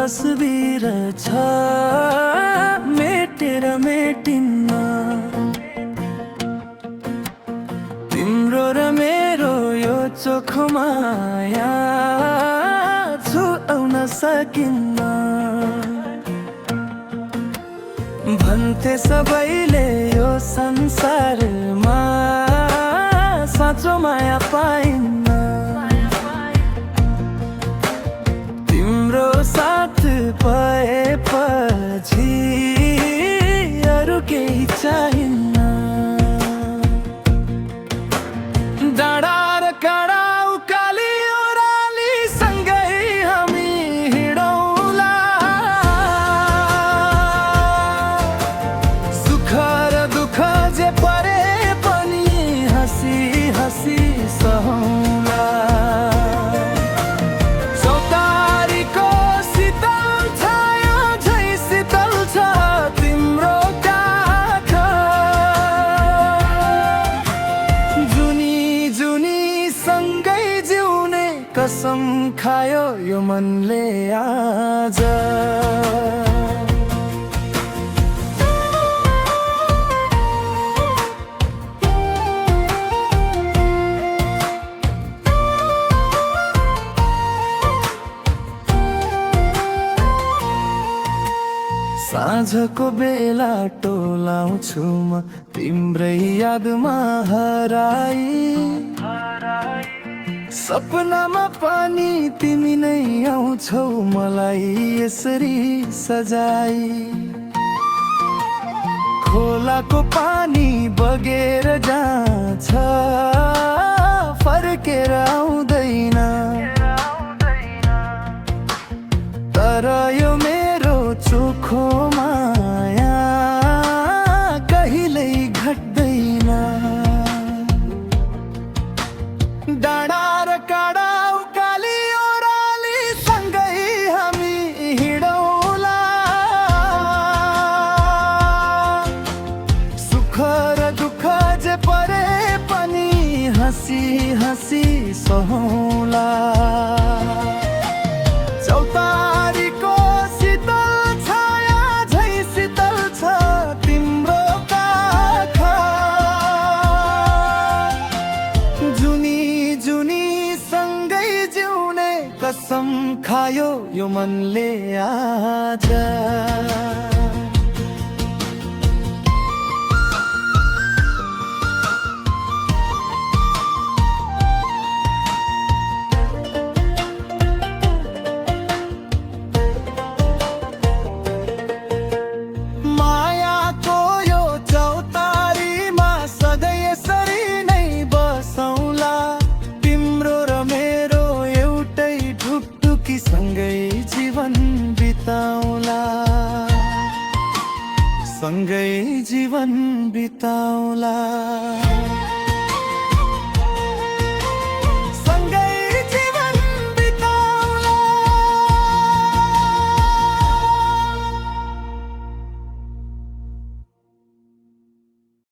तस्बिर छ मेटेर मेटिन्न। तिम्रो र मेरो यो चोखो माया छुउन सकिन्न। भन्थे सबैले यो संसारमा साँचो माया पाइन्न। तिम्रो साथ पाएपछि अरू केही चाहिन्न। डाँडा र काँडा उकाली ओह्राली सँगै हामी हिँडौँला। सुख र दुःख जे परे पनि हाँसी हाँसी सहौँला। चौतारीको शीतल छाया झै शीतल छ तिम्रो काख। जुनी जुनी सँगै जिउने कसम खायो यो मनले आज। साँझको बेला टोलाउँछु म तिम्रै यादमा हराई। सपनामा पनि तिमी नै आउँछौ मलाई यसरी सजाई। खोलाको पानी बगेर जान्छ फर्केर आउँदैन। तर यो मेरो चोखो माया कहिल्यै घट्दैन। डाँडा र काँडा उकाली ओह्राली सँगै हामी हिँडौँला। सुख र दुःख जे परे पनि हाँसी हाँसी सहौँला। चौतारीको शीतल छाया झै शीतल छ तिम्रो काख। जुनी जुनी सँगै जिउने कसम खायो यो मनले आज। सँगै जीवन बिताउला। सँगै जीवन बिताउला।